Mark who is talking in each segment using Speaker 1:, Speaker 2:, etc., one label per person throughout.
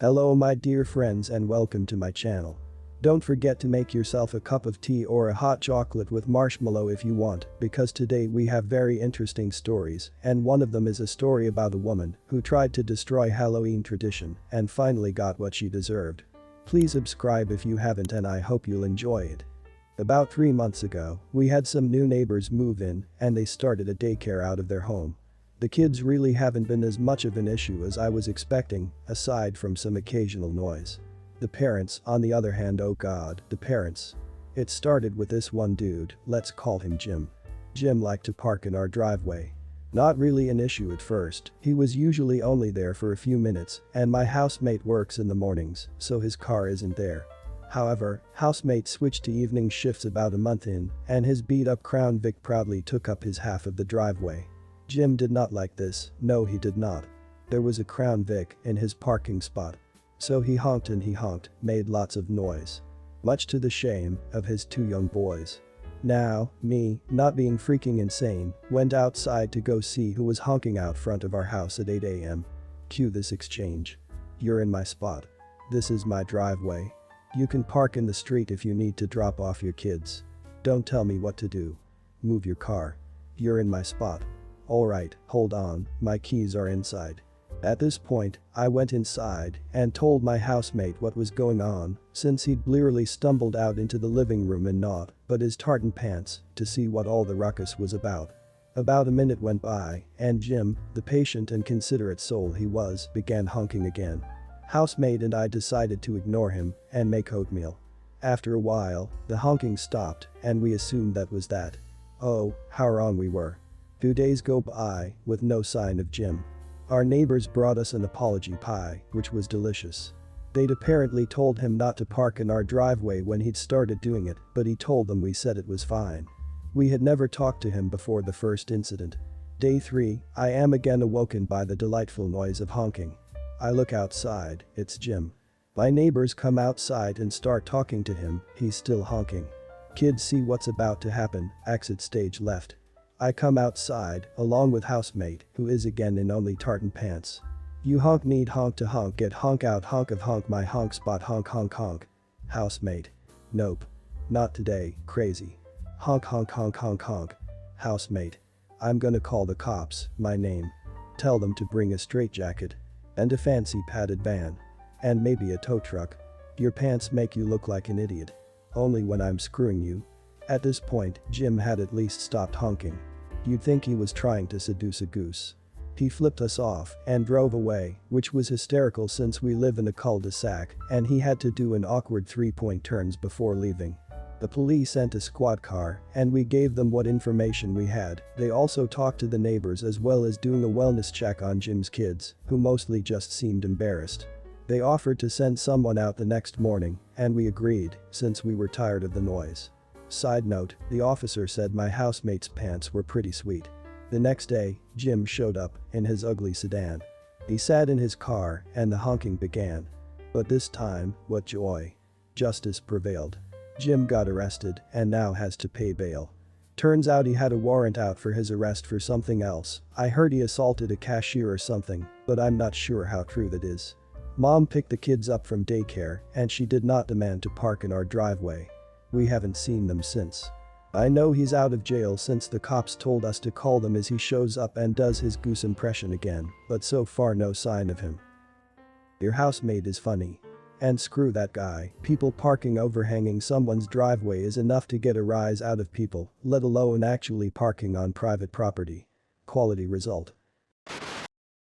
Speaker 1: Hello my dear friends and welcome to my channel. Don't forget to make yourself a cup of tea or a hot chocolate with marshmallow if you want, because today we have very interesting stories, and one of them is a story about a woman who tried to destroy Halloween tradition and finally got what she deserved. Please subscribe if you haven't and I hope you'll enjoy it. About 3 months ago, we had some new neighbors move in and they started a daycare out of their home. The kids really haven't been as much of an issue as I was expecting, aside from some occasional noise. The parents, on the other hand, oh god, the parents. It started with this one dude, let's call him Jim. Jim liked to park in our driveway. Not really an issue at first, he was usually only there for a few minutes, and my housemate works in the mornings, so his car isn't there. However, housemate switched to evening shifts about a month in, and his beat-up Crown Vic proudly took up his half of the driveway. Jim did not like this, no he did not. There was a Crown Vic in his parking spot. So he honked and he honked, made lots of noise. Much to the shame of his two young boys. Now, me, not being freaking insane, went outside to go see who was honking out front of our house at 8 a.m. Cue this exchange. You're in my spot. This is my driveway. You can park in the street if you need to drop off your kids. Don't tell me what to do. Move your car. You're in my spot. Alright, hold on, my keys are inside. At this point, I went inside and told my housemate what was going on, since he'd blearily stumbled out into the living room in naught but his tartan pants to see what all the ruckus was about. About a minute went by, and Jim, the patient and considerate soul he was, began honking again. Housemate and I decided to ignore him and make oatmeal. After a while, the honking stopped and we assumed that was that. Oh, how wrong we were. 2 days go by with no sign of Jim. Our neighbors brought us an apology pie, which was delicious. They'd apparently told him not to park in our driveway when he'd started doing it, but he told them we said it was fine. We had never talked to him before the first incident. Day 3, I am again awoken by the delightful noise of honking. I look outside, it's Jim. My neighbors come outside and start talking to him, he's still honking. Kids see what's about to happen, exit stage left. I come outside, along with housemate, who is again in only tartan pants. You honk need honk to honk get honk out honk of honk my honk spot honk honk honk. Housemate. Nope. Not today, crazy. Honk honk honk honk honk. Housemate. I'm gonna call the cops, my name. Tell them to bring a straitjacket. And a fancy padded van. And maybe a tow truck. Your pants make you look like an idiot. Only when I'm screwing you. At this point, Jim had at least stopped honking. You'd think he was trying to seduce a goose. He flipped us off and drove away, which was hysterical since we live in a cul-de-sac and he had to do an awkward 3-point turns before leaving. The police sent a squad car and we gave them what information we had. They also talked to the neighbors as well as doing a wellness check on Jim's kids, who mostly just seemed embarrassed. They offered to send someone out the next morning and we agreed since we were tired of the noise. Side note, the officer said my housemate's pants were pretty sweet. The next day, Jim showed up in his ugly sedan. He sat in his car and the honking began. But this time, what joy. Justice prevailed. Jim got arrested and now has to pay bail. Turns out he had a warrant out for his arrest for something else. I heard he assaulted a cashier or something, but I'm not sure how true that is. Mom picked the kids up from daycare and she did not demand to park in our driveway. We haven't seen them since. I know he's out of jail since the cops told us to call them as he shows up and does his goose impression again, but so far no sign of him. Your housemate is funny. And screw that guy, people parking overhanging someone's driveway is enough to get a rise out of people, let alone actually parking on private property. Quality result.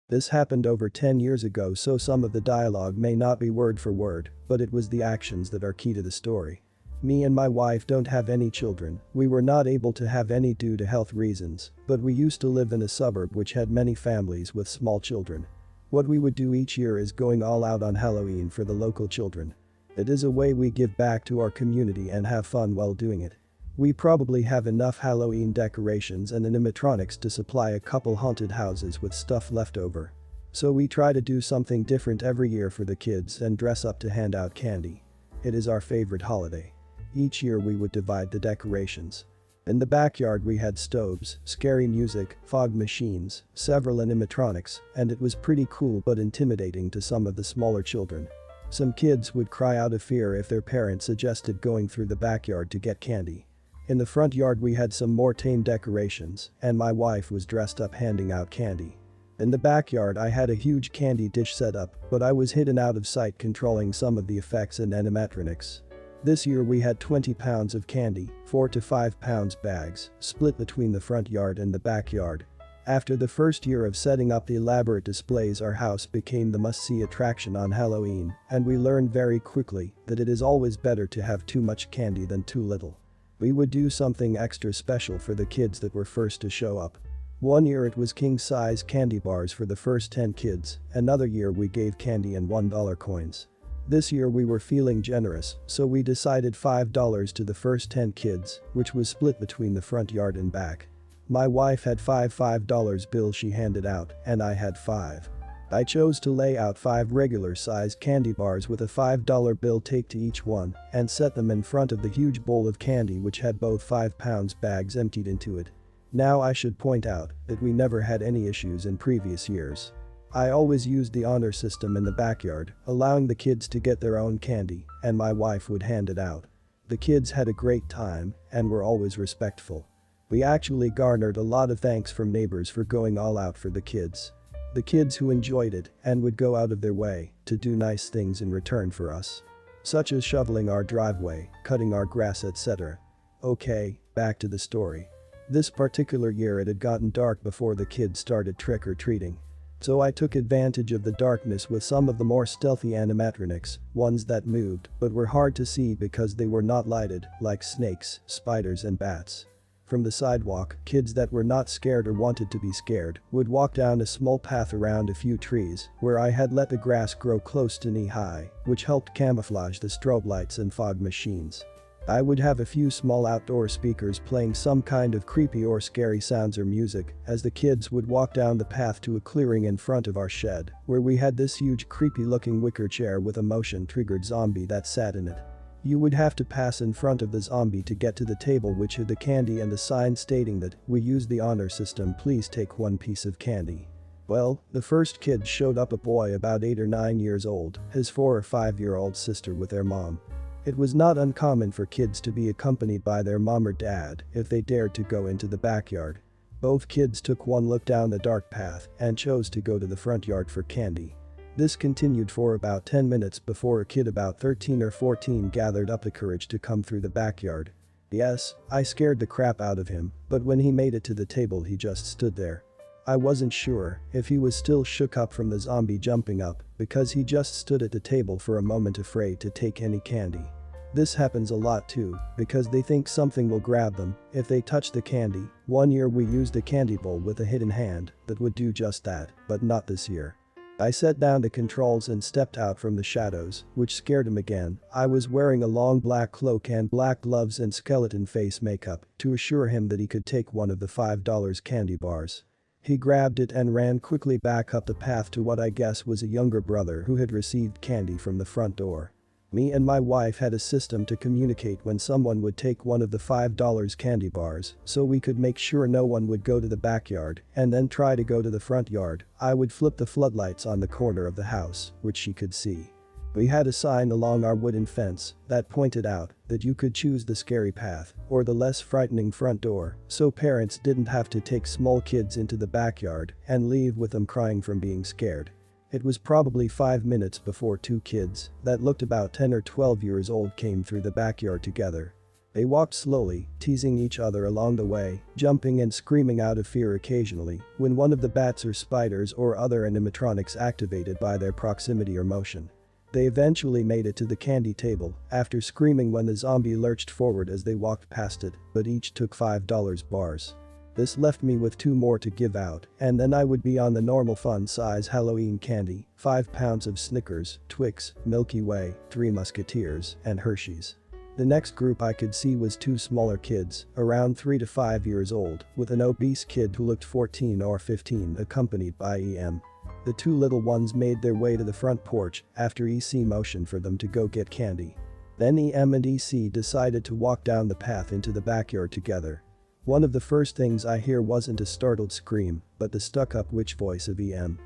Speaker 1: This happened over 10 years ago, so some of the dialogue may not be word for word, but it was the actions that are key to the story. Me and my wife don't have any children, we were not able to have any due to health reasons, but we used to live in a suburb which had many families with small children. What we would do each year is going all out on Halloween for the local children. It is a way we give back to our community and have fun while doing it. We probably have enough Halloween decorations and animatronics to supply a couple haunted houses with stuff left over. So we try to do something different every year for the kids and dress up to hand out candy. It is our favorite holiday. Each year we would divide the decorations. In the backyard we had stoves, scary music, fog machines, several animatronics, and it was pretty cool but intimidating to some of the smaller children. Some kids would cry out of fear if their parents suggested going through the backyard to get candy. In the front yard we had some more tame decorations, and my wife was dressed up handing out candy. In the backyard I had a huge candy dish set up, but I was hidden out of sight controlling some of the effects and animatronics. This year we had 20 pounds of candy, 4 to 5 pounds bags, split between the front yard and the backyard. After the first year of setting up the elaborate displays, our house became the must-see attraction on Halloween, and we learned very quickly that it is always better to have too much candy than too little. We would do something extra special for the kids that were first to show up. One year it was king-size candy bars for the first 10 kids, another year we gave candy in $1 coins. This year we were feeling generous, so we decided $5 to the first 10 kids, which was split between the front yard and back. My wife had five $5 bills she handed out, and I had 5. I chose to lay out 5 regular-sized candy bars with a $5 bill taped to each one and set them in front of the huge bowl of candy which had both 5 pounds bags emptied into it. Now I should point out that we never had any issues in previous years. I always used the honor system in the backyard, allowing the kids to get their own candy, and my wife would hand it out. The kids had a great time and were always respectful. We actually garnered a lot of thanks from neighbors for going all out for the kids. The kids who enjoyed it and would go out of their way to do nice things in return for us. Such as shoveling our driveway, cutting our grass, etc. Okay, back to the story. This particular year it had gotten dark before the kids started trick-or-treating. So I took advantage of the darkness with some of the more stealthy animatronics, ones that moved but were hard to see because they were not lighted, like snakes, spiders and bats. From the sidewalk, kids that were not scared or wanted to be scared would walk down a small path around a few trees where I had let the grass grow close to knee-high, which helped camouflage the strobe lights and fog machines. I would have a few small outdoor speakers playing some kind of creepy or scary sounds or music as the kids would walk down the path to a clearing in front of our shed where we had this huge creepy-looking wicker chair with a motion-triggered zombie that sat in it. You would have to pass in front of the zombie to get to the table which had the candy and a sign stating that we use the honor system, please take 1 piece of candy. Well, the first kid showed up, a boy about 8 or 9 years old, his 4 or 5-year-old sister with their mom. It was not uncommon for kids to be accompanied by their mom or dad if they dared to go into the backyard. Both kids took one look down the dark path and chose to go to the front yard for candy. This continued for about 10 minutes before a kid about 13 or 14 gathered up the courage to come through the backyard. Yes, I scared the crap out of him, but when he made it to the table he just stood there. I wasn't sure if he was still shook up from the zombie jumping up because he just stood at the table for a moment afraid to take any candy. This happens a lot too because they think something will grab them if they touch the candy. One year we used a candy bowl with a hidden hand that would do just that, but not this year. I set down the controls and stepped out from the shadows, which scared him again. I was wearing a long black cloak and black gloves and skeleton face makeup to assure him that he could take one of the $5 candy bars. He grabbed it and ran quickly back up the path to what I guess was a younger brother who had received candy from the front door. Me and my wife had a system to communicate when someone would take one of the $5 candy bars so we could make sure no one would go to the backyard and then try to go to the front yard. I would flip the floodlights on the corner of the house, which she could see. We had a sign along our wooden fence that pointed out that you could choose the scary path or the less frightening front door so parents didn't have to take small kids into the backyard and leave with them crying from being scared. It was probably 5 minutes before 2 kids that looked about 10 or 12 years old came through the backyard together. They walked slowly, teasing each other along the way, jumping and screaming out of fear occasionally when one of the bats or spiders or other animatronics activated by their proximity or motion. They eventually made it to the candy table after screaming when the zombie lurched forward as they walked past it, but each took $5 bars. This left me with 2 more to give out, and then I would be on the normal fun size Halloween candy, 5 pounds of Snickers, Twix, Milky Way, 3 Musketeers, and Hershey's. The next group I could see was 2 smaller kids, around 3 to 5 years old, with an obese kid who looked 14 or 15 accompanied by EM. The 2 little ones made their way to the front porch after EC motioned for them to go get candy. Then EM and EC decided to walk down the path into the backyard together. One of the first things I hear wasn't a startled scream, but the stuck-up witch voice of EM.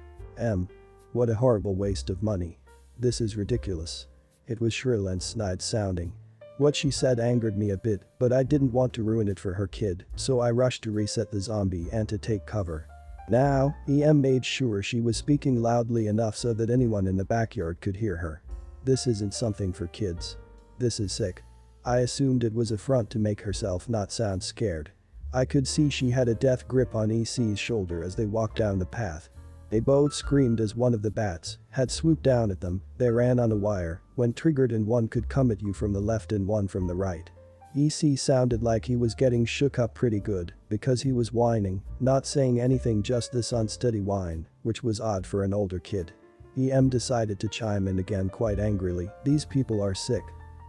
Speaker 1: What a horrible waste of money. This is ridiculous. It was shrill and snide sounding. What she said angered me a bit, but I didn't want to ruin it for her kid, so I rushed to reset the zombie and to take cover. Now, EM made sure she was speaking loudly enough so that anyone in the backyard could hear her. This isn't something for kids. This is sick. I assumed it was a front to make herself not sound scared. I could see she had a death grip on EC's shoulder as they walked down the path. They both screamed as one of the bats had swooped down at them. They ran on a wire, when triggered, and one could come at you from the left and one from the right. EC sounded like he was getting shook up pretty good because he was whining, not saying anything, just this unsteady whine, which was odd for an older kid. EM decided to chime in again quite angrily. These people are sick.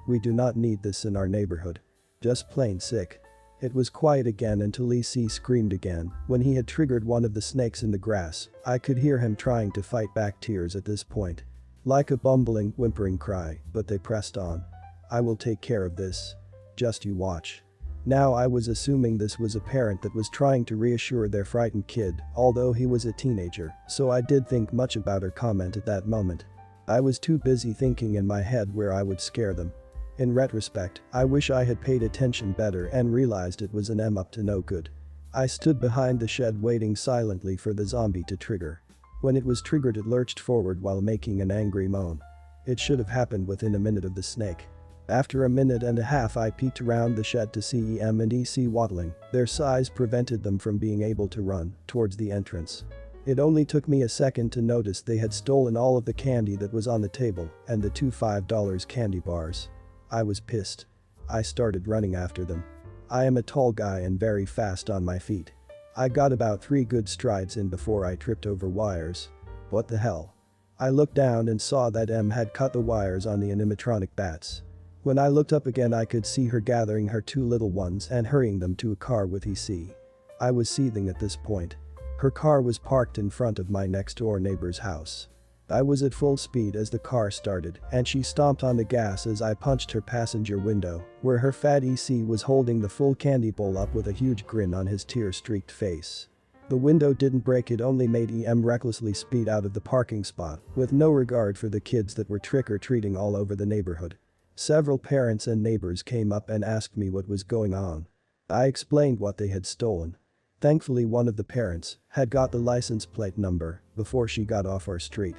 Speaker 1: We do not need this in our neighborhood. Just plain sick. It was quiet again until EC screamed again when he had triggered one of the snakes in the grass. I could hear him trying to fight back tears at this point. Like a bumbling, whimpering cry, but they pressed on. I will take care of this. Just you watch. Now I was assuming this was a parent that was trying to reassure their frightened kid, although he was a teenager, so I did think much about her comment at that moment. I was too busy thinking in my head where I would scare them. In retrospect, I wish I had paid attention better and realized it was an M up to no good. I stood behind the shed waiting silently for the zombie to trigger. When it was triggered, it lurched forward while making an angry moan. It should have happened within a minute of the snake. After a minute and a half, I peeked around the shed to see EM and EC waddling. Their size prevented them from being able to run towards the entrance. It only took me a second to notice they had stolen all of the candy that was on the table and the two $5 candy bars. I was pissed. I started running after them. I am a tall guy and very fast on my feet. I got about 3 good strides in before I tripped over wires. What the hell? I looked down and saw that M had cut the wires on the animatronic bats. When I looked up again, I could see her gathering her 2 little ones and hurrying them to a car with EC. I was seething at this point. Her car was parked in front of my next-door neighbor's house. I was at full speed as the car started, and she stomped on the gas as I punched her passenger window, where her fat EC was holding the full candy bowl up with a huge grin on his tear-streaked face. The window didn't break, it only made EM recklessly speed out of the parking spot, with no regard for the kids that were trick-or-treating all over the neighborhood. Several parents and neighbors came up and asked me what was going on. I explained what they had stolen. Thankfully, one of the parents had got the license plate number before she got off our street.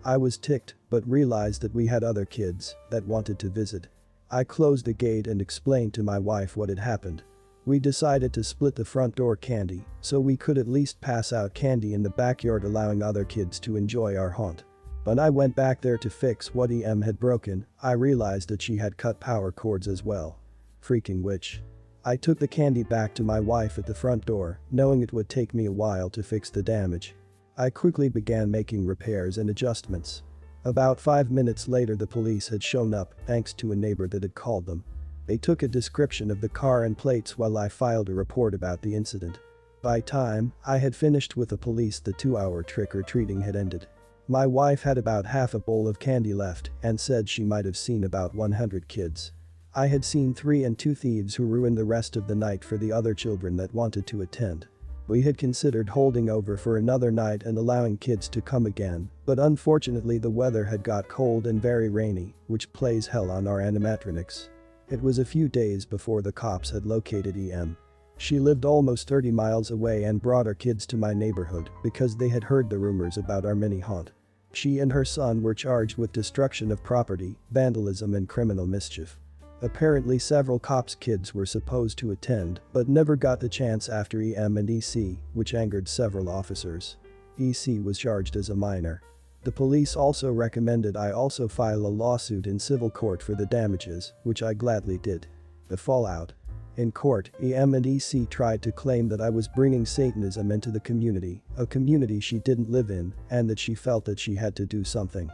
Speaker 1: I was ticked, but realized that we had other kids that wanted to visit. I closed the gate and explained to my wife what had happened. We decided to split the front door candy so we could at least pass out candy in the backyard, allowing other kids to enjoy our haunt. When I went back there to fix what EM had broken, I realized that she had cut power cords as well. Freaking witch. I took the candy back to my wife at the front door, knowing it would take me a while to fix the damage. I quickly began making repairs and adjustments. About 5 minutes later, the police had shown up thanks to a neighbor that had called them. They took a description of the car and plates while I filed a report about the incident. By time I had finished with the police, the 2-hour trick-or-treating had ended. My wife had about half a bowl of candy left and said she might have seen about 100 kids. I had seen 3 and 2 thieves who ruined the rest of the night for the other children that wanted to attend. We had considered holding over for another night and allowing kids to come again, but unfortunately the weather had got cold and very rainy, which plays hell on our animatronics. It was a few days before the cops had located EM. She lived almost 30 miles away and brought her kids to my neighborhood because they had heard the rumors about our mini haunt. She and her son were charged with destruction of property, vandalism, and criminal mischief. Apparently several cops' kids were supposed to attend but never got the chance after EM and EC, which angered several officers. EC was charged as a minor. The police also recommended I also file a lawsuit in civil court for the damages, which I gladly did. The fallout. In court, EM and EC tried to claim that I was bringing Satanism into the community, a community she didn't live in, and that she felt that she had to do something.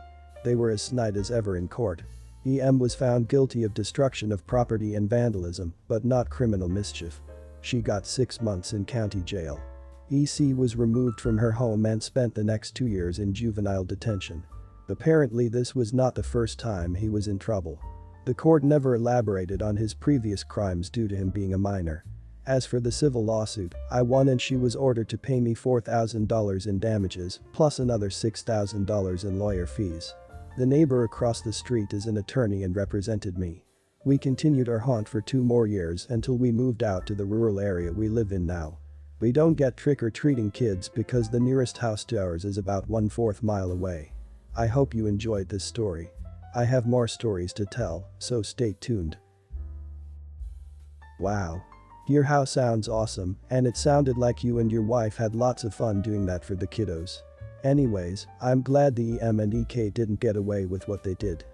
Speaker 1: They were as snide as ever in court. EM was found guilty of destruction of property and vandalism, but not criminal mischief. She got 6 months in county jail. EC was removed from her home and spent the next 2 years in juvenile detention. Apparently this was not the first time he was in trouble. The court never elaborated on his previous crimes due to him being a minor. As for the civil lawsuit, I won and she was ordered to pay me $4,000 in damages, plus another $6,000 in lawyer fees. The neighbor across the street is an attorney and represented me. We continued our haunt for 2 more years until we moved out to the rural area we live in now. We don't get trick-or-treating kids because the nearest house to ours is about 1/4 mile away. I hope you enjoyed this story. I have more stories to tell, so stay tuned. Wow. Your house sounds awesome, and it sounded like you and your wife had lots of fun doing that for the kiddos. Anyways, I'm glad the EM and EK didn't get away with what they did.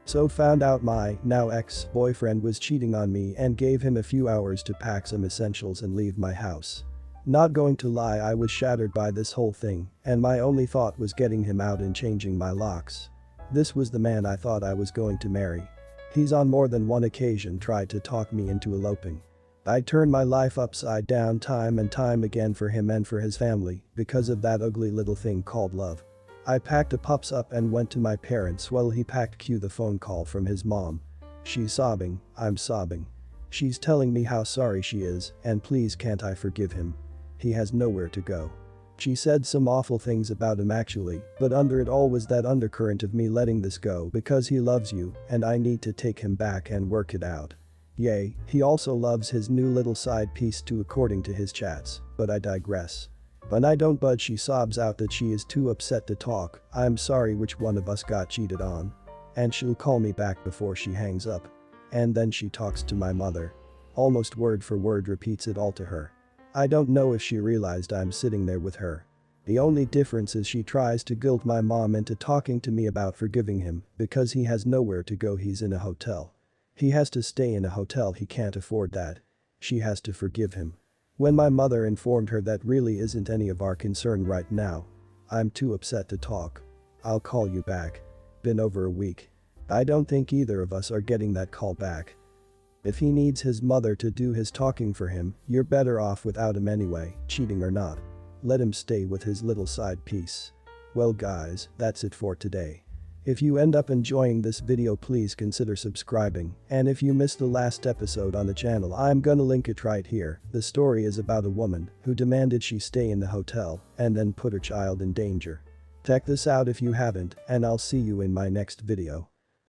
Speaker 1: So found out my, now ex-boyfriend was cheating on me and gave him a few hours to pack some essentials and leave my house. Not going to lie, I was shattered by this whole thing, and my only thought was getting him out and changing my locks. This was the man I thought I was going to marry. He's on more than one occasion tried to talk me into eloping. I turned my life upside down time and time again for him and for his family because of that ugly little thing called love. I packed the pups up and went to my parents while he packed cue the phone call from his mom. She's sobbing, I'm sobbing. She's telling me how sorry she is and please can't I forgive him. He has nowhere to go. She said some awful things about him actually, but under it all was that undercurrent of me letting this go because he loves you and I need to take him back and work it out. Yay, he also loves his new little side piece too according to his chats, but I digress. When I don't budge, she sobs out that she is too upset to talk. I'm sorry, which one of us got cheated on? And she'll call me back before she hangs up. And then she talks to my mother. Almost word for word repeats it all to her. I don't know if she realized I'm sitting there with her. The only difference is she tries to guilt my mom into talking to me about forgiving him because he has nowhere to go, he's in a hotel. He has to stay in a hotel, he can't afford that. She has to forgive him. When my mother informed her that really isn't any of our concern right now. I'm too upset to talk. I'll call you back. Been over a week. I don't think either of us are getting that call back. If he needs his mother to do his talking for him, you're better off without him anyway, cheating or not. Let him stay with his little side piece. Well guys, that's it for today. If you end up enjoying this video, please consider subscribing, and if you missed the last episode on the channel, I'm gonna link it right here. The story is about a woman who demanded she stay in the hotel and then put her child in danger. Check this out if you haven't, and I'll see you in my next video.